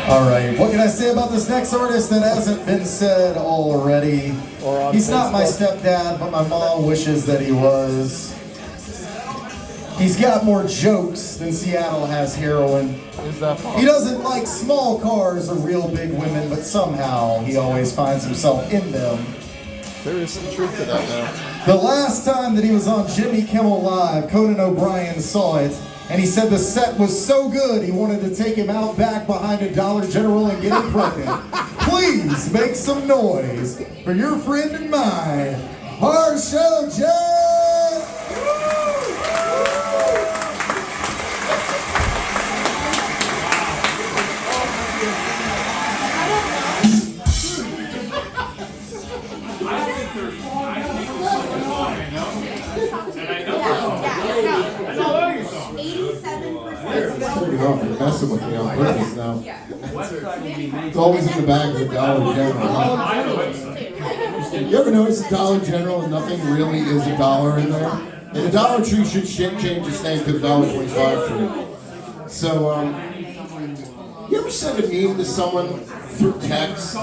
All right, what can I say about this next artist that hasn't been said already? He's not my stepdad, but my mom wishes that he was. He's got more jokes than Seattle has heroin. Is that possible? He doesn't like small cars or real big women, but somehow he always finds himself in them. There is some truth to that now. The last time that he was on Jimmy Kimmel Live, Conan O'Brien saw it, and he said the set was so good he wanted to take him out back behind a Dollar General and get him pregnant. Please make some noise for your friend and mine, Harsho J. You're messing with me on purpose now. It's always in the bag of the Dollar General. You ever notice the Dollar General and nothing really is a dollar in there? And the Dollar Tree should change its name to the $1.25 tree. So, you ever send a meme to someone through text?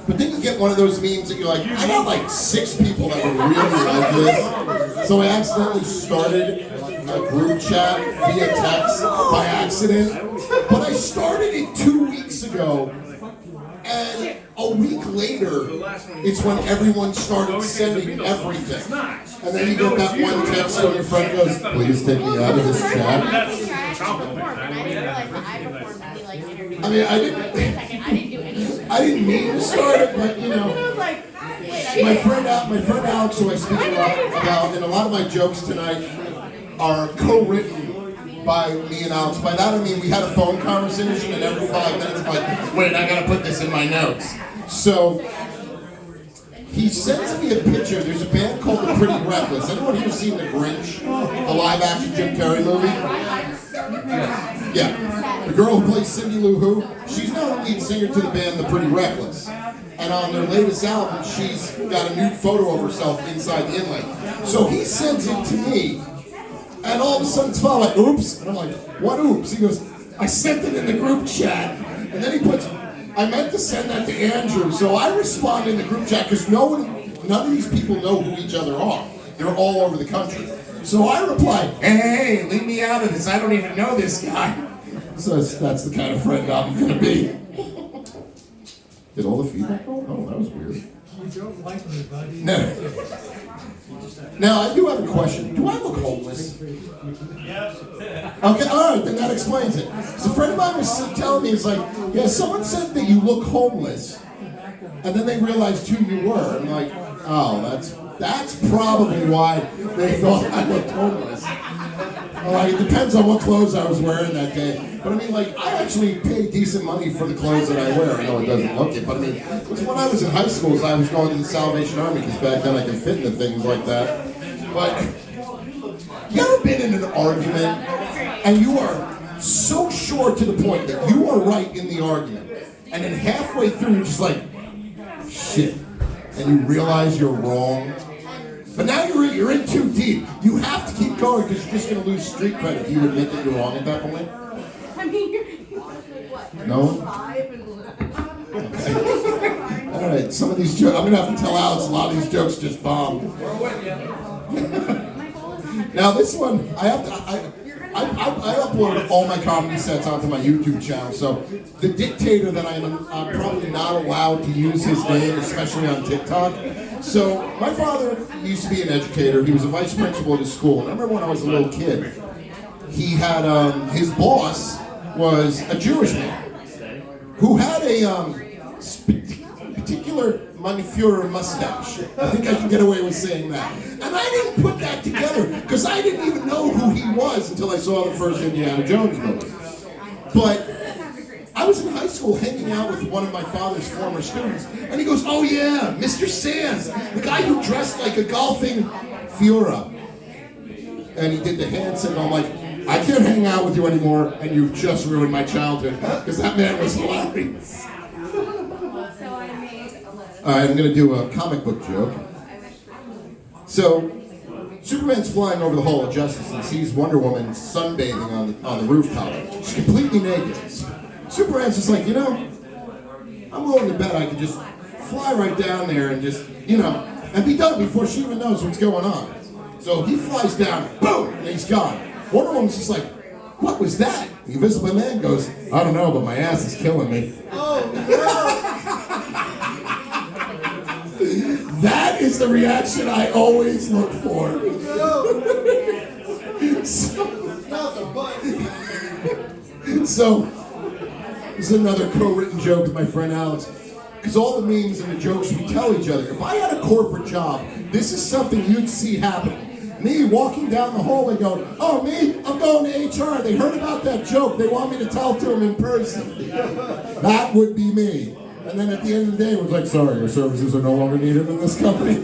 But then you get one of those memes that you're like, I got like 6 people that would really like this. So I accidentally started a group chat via text by accident. But I started it 2 weeks ago. And a week later, it's when everyone started sending everything. And then you get that one text from your friend goes, please take me out of this chat. I mean, I didn't mean to start it, but you know, my friend Alex, who I speak a lot about, and a lot of my jokes tonight are co-written by me and Alex. By that I mean we had a phone conversation, and every 5 minutes I'm like, wait, I gotta put this in my notes. So he sends me a picture. There's a band called The Pretty Reckless. Anyone here seen The Grinch, the live-action Jim Carrey movie? Yeah. The girl who plays Cindy Lou Who, she's now the lead singer to the band The Pretty Reckless. And on their latest album, she's got a nude photo of herself inside the inlay. So he sends it to me, and all of a sudden it's followed like, oops. And I'm like, what oops? He goes, I sent it in the group chat. And then he puts, I meant to send that to Andrew. So I respond in the group chat because none of these people know who each other are. They're all over the country. So I reply, hey, leave me out of this. I don't even know this guy. So that's the kind of friend I'm going to be. Did all the feedback go? Oh, that was weird. You don't like me, buddy. No. Now, I do have a question. Do I look homeless? Yes. Okay, all right, then that explains it. So a friend of mine was telling me, it's like, yeah, someone said that you look homeless, and then they realized who you were. I'm like, oh, that's probably why they thought I looked homeless. All right, it depends on what clothes I was wearing that day. But I mean, like, I actually pay decent money for the clothes that I wear. I know it doesn't look it, but I mean, because when I was in high school, I was going to the Salvation Army, because back then I could fit into things like that. But you ever been in an argument and you are so sure to the point that you are right in the argument, and then halfway through you're just like, shit, and you realize you're wrong? But now you're in too deep. You have to keep going because you're just going to lose street credit if you admit that you're wrong at that point. I mean, you're what? No? Okay. All right, some of these jokes, I'm going to have to tell Alex a lot of these jokes just bombed. Now this one, I uploaded all my comedy sets onto my YouTube channel, so the dictator that I'm probably not allowed to use his name, especially on TikTok. So my father used to be an educator. He was a vice principal at his school. And I remember when I was a little kid, he had, his boss was a Jewish man who had a particular Manifura mustache. I think I can get away with saying that. And I didn't put that together because I didn't even know who he was until I saw the first Indiana Jones movie. But I was in high school hanging out with one of my father's former students, and he goes, oh yeah, Mr. Sands, the guy who dressed like a golfing Fiora. And he did the hand signal. I'm like, I can't hang out with you anymore, and you've just ruined my childhood, because that man was hilarious. All right, I'm going to do a comic book joke. So, Superman's flying over the Hall of Justice and sees Wonder Woman sunbathing on the rooftop. She's completely naked. Superman's just like, I'm willing to bet I could just fly right down there and just, and be done before she even knows what's going on. So he flies down, boom, and he's gone. Wonder Woman's just like, what was that? The Invisible Man goes, I don't know, but my ass is killing me. Oh, That is the reaction I always look for. no. Not the butt. So, this is another co-written joke with my friend Alex. Because all the memes and the jokes we tell each other, if I had a corporate job, this is something you'd see happening. Me walking down the hallway going, oh, me? I'm going to HR. They heard about that joke. They want me to tell it to them in person. That would be me. And then at the end of the day, it was like, sorry, your services are no longer needed in this company.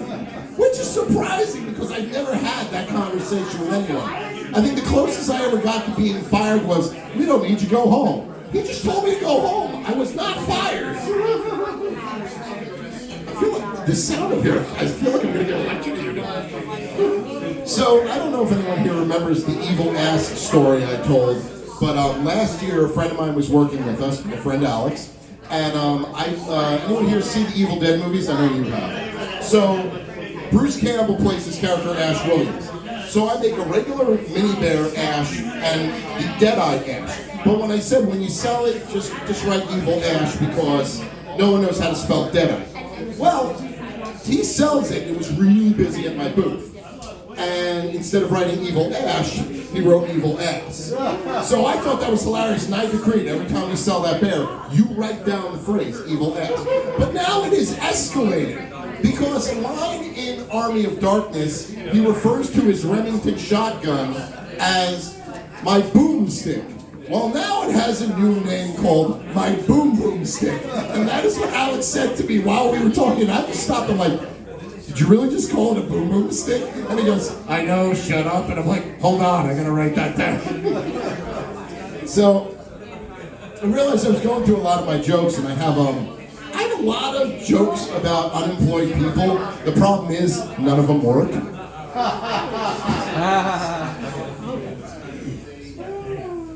Which is surprising because I've never had that conversation with anyone. I think the closest I ever got to being fired was, we don't need you, go home. He just told me to go home. I was not fired. I feel like the sound of here, I feel like I'm going to get electrocuted. So, I don't know if anyone here remembers the evil ass story I told, but last year a friend of mine was working with us, my friend Alex, and anyone here see the Evil Dead movies? I know you have. So, Bruce Campbell plays his character Ash Williams. So I make a regular mini bear Ash and the Dead-Eye Ash. But when I said when you sell it, just write Evil Ash because no one knows how to spell Dead-Eye. Well, he sells it. It was really busy at my booth. And instead of writing Evil Ash, he wrote Evil Ass. So I thought that was hilarious, and I agreed. Every time we sell that bear, you write down the phrase Evil Ass. But now it is escalating. Because a line in Army of Darkness, he refers to his Remington shotgun as my boomstick. Well, now it has a new name called my boom boom stick. And that is what Alex said to me while we were talking. I just stopped him like, did you really just call it a boom boom stick? And he goes, I know, shut up. And I'm like, hold on, I gotta write that down. So, I realized I was going through a lot of my jokes, and I have a lot of jokes about unemployed people. The problem is, none of them work.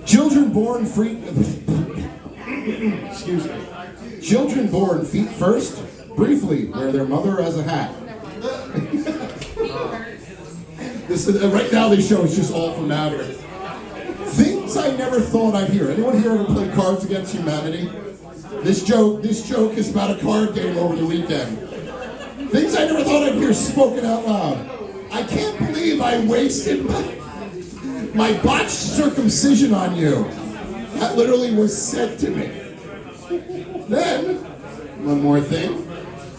Children born free... Excuse me. Children born feet first, briefly, wear their mother as a hat. This is, right now this show is just all from matter. Things I never thought I'd hear. Anyone here ever play Cards Against Humanity? This joke is about a card game over the weekend. Things I never thought I'd hear spoken out loud. I can't believe I wasted my botched circumcision on you. That literally was said to me. Then, one more thing.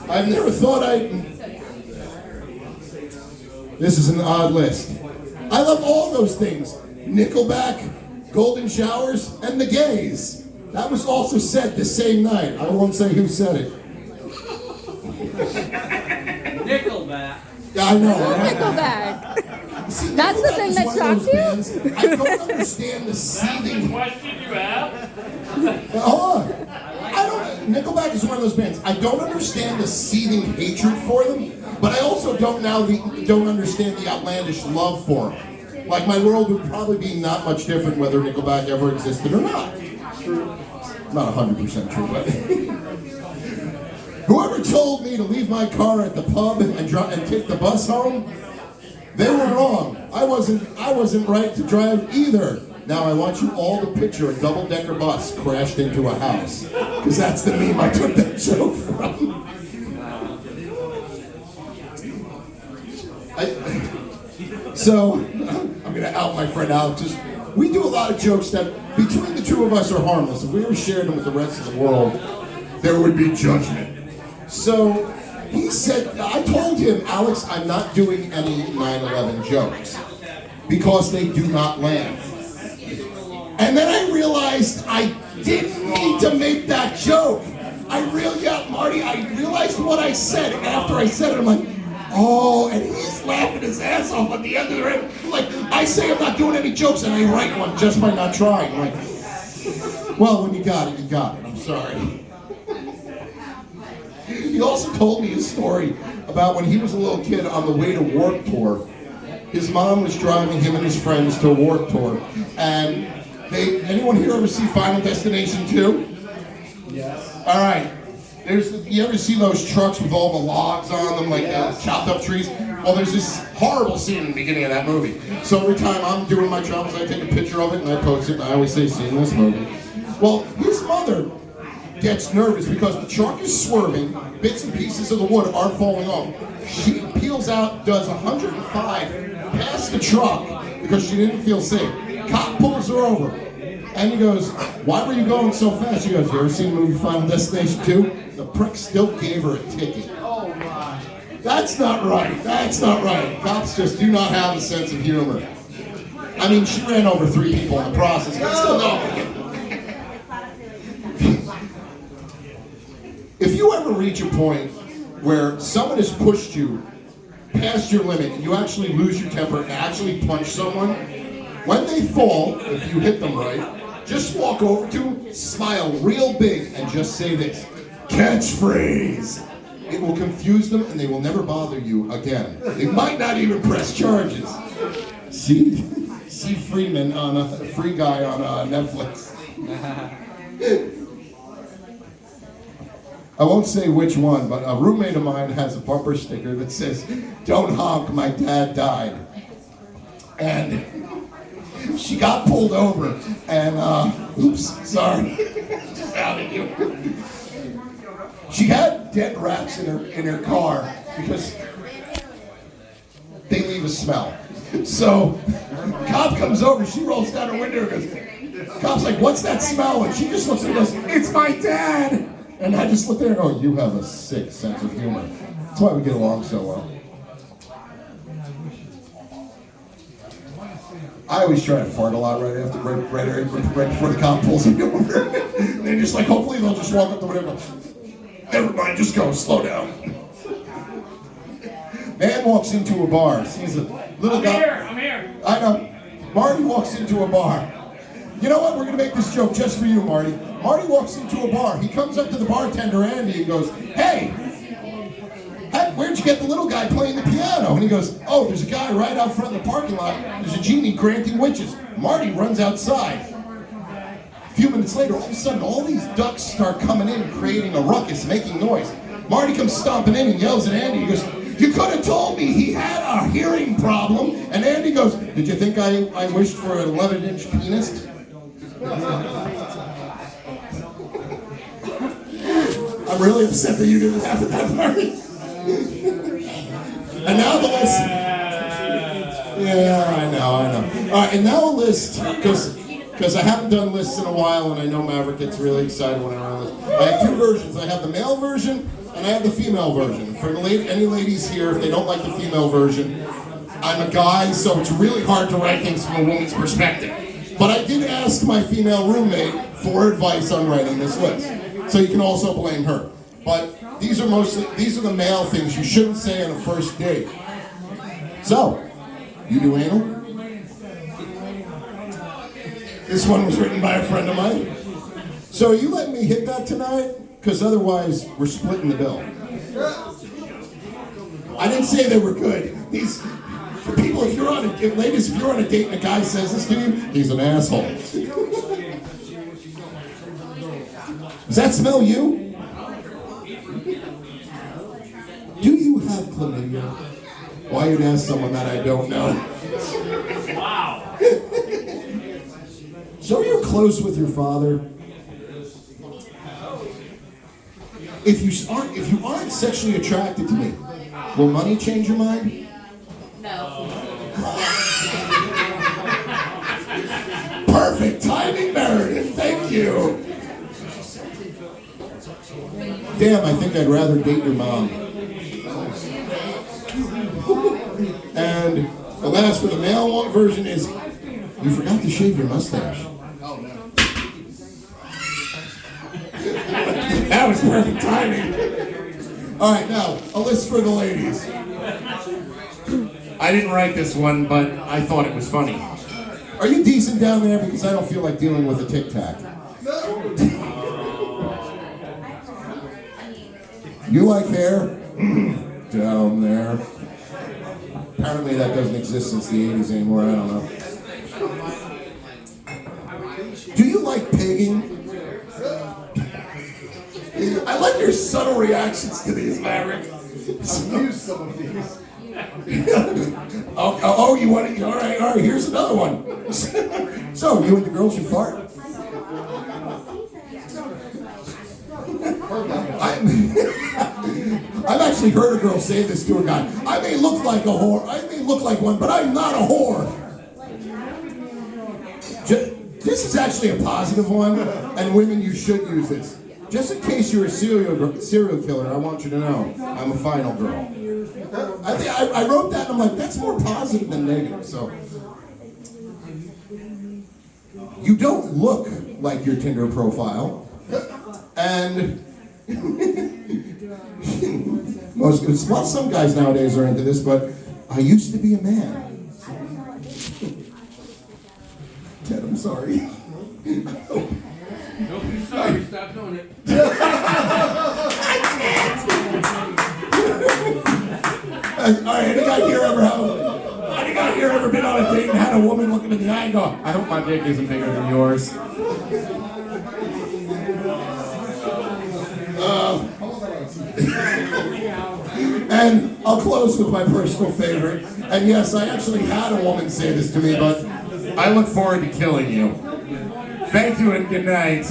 I've never thought This is an odd list. I love all those things. Nickelback, golden showers, and the gays. That was also said the same night. I won't say who said it. Nickelback. Yeah, I know. Nickelback. See, That's the thing that shocked you? I don't understand the seething. Question you have? Hold on. Nickelback is one of those bands. I don't understand the seething hatred for them, but I also don't understand the outlandish love for them. Like, my world would probably be not much different whether Nickelback ever existed or not. Not 100% true, but whoever told me to leave my car at the pub and take the bus home, they were wrong. I wasn't right to drive either. Now I want you all to picture a double-decker bus crashed into a house, because that's the meme I took that joke from. So I'm gonna out my friend Alex. We do a lot of jokes that, between the two of us, are harmless. If we ever shared them with the rest of the world, there would be judgment. So he said, I told him, Alex, I'm not doing any 9/11 jokes because they do not land. And then I realized I didn't need to make that joke. Marty, I realized what I said after I said it. I'm like, oh, and he's laughing his ass off at the end of the room. Like, I say I'm not doing any jokes, and I write one just by not trying. Like, well, when you got it, you got it. I'm sorry. He also told me a story about when he was a little kid on the way to Warped Tour. His mom was driving him and his friends to a Warped Tour, and Anyone here ever see Final Destination 2? Yes. All right. You ever see those trucks with all the logs on them, like chopped up trees? Well, there's this horrible scene in the beginning of that movie. So every time I'm doing my travels, I take a picture of it and I post it, and I always say, "See this movie." Well, his mother gets nervous because the truck is swerving, bits and pieces of the wood are falling off. She peels out, does 105 past the truck because she didn't feel safe. Cop pulls her over, and he goes, "Why were you going so fast?" She goes, "You ever seen the movie Final Destination 2? The prick still gave her a ticket." Oh my. That's not right. That's not right. Cops just do not have a sense of humor. I mean, she ran over 3 people in the process, but still no. If you ever reach a point where someone has pushed you past your limit and you actually lose your temper and actually punch someone, when they fall, if you hit them right, just walk over to them, smile real big, and just say this: catchphrase. It will confuse them and they will never bother you again. They might not even press charges. See Freeman on Free Guy on Netflix. I won't say which one, but a roommate of mine has a bumper sticker that says, "Don't honk, my dad died." And she got pulled over and, oops, sorry. Just outed you. She had dead rats in her car because they leave a smell. So, cop comes over, she rolls down her window and goes, cop's like, "What's that smell?" And she just looks at me and goes, "It's my dad." And I just look there and go, "You have a sick sense of humor." That's why we get along so well. I always try to fart a lot right before the cop pulls me over. And they're just like, hopefully they'll just walk up to whatever. "Never mind, just go, slow down." Man walks into a bar, sees a little guy. I'm here. I know. Marty walks into a bar. You know what? We're going to make this joke just for you, Marty. Marty walks into a bar. He comes up to the bartender, Andy, and goes, "Hey, where'd you get the little guy playing the piano?" And he goes, "Oh, there's a guy right out front in the parking lot. There's a genie granting wishes." Marty runs outside. A few minutes later, all of a sudden, all these ducks start coming in, creating a ruckus, making noise. Marty comes stomping in and yells at Andy. He goes, "You could have told me he had a hearing problem." And Andy goes, "Did you think I wished for an 11-inch penis?" I'm really upset that you didn't laugh at that party. And now the list. Yeah, I know. All right, and now a list, because I haven't done lists in a while, and I know Maverick gets really excited when I run a list. I have 2 versions. I have the male version, and I have the female version. For any ladies here, if they don't like the female version, I'm a guy, so it's really hard to write things from a woman's perspective. But I did ask my female roommate for advice on writing this list, so you can also blame her. But these are the male things you shouldn't say on a first date. So, you do anal? This one was written by a friend of mine. So are you letting me hit that tonight? Because otherwise, we're splitting the bill. I didn't say they were good. For people, ladies, if you're on a date and a guy says this to you, he's an asshole. Does that smell you? Do you have chlamydia? Why you'd ask someone that I don't know? Wow. So you're close with your father? If you aren't sexually attracted to me, will money change your mind? No. Perfect timing, Meredith. Thank you. Damn, I think I'd rather date your mom. And the last for the male version is, you forgot to shave your mustache. That was perfect timing. All right, now, a list for the ladies. I didn't write this one, but I thought it was funny. Are you decent down there? Because I don't feel like dealing with a Tic Tac. You like hair? Down there. Apparently that doesn't exist since the 80s anymore, I don't know. Do you like pigging? I like your subtle reactions to these, Maverick. I've used some of these. Oh, you want it? All right, here's another one. So, you and the girls should fart? I've actually heard a girl say this to a guy. I may look like a whore, I may look like one, but I'm not a whore. This is actually a positive one, and women, you should use this. Just in case you're a serial killer, I want you to know, I'm a final girl. I wrote that and I'm like, that's more positive than negative. So, you don't look like your Tinder profile, and some guys nowadays are into this, but I used to be a man. Ted, I'm sorry. Don't be sorry, stop doing it. Alright, any guy here ever been on a date and had a woman look him in the eye and go, I hope my dick isn't bigger than yours? And I'll close with my personal favorite. And yes, I actually had a woman say this to me, but I look forward to killing you. Thank you and good night.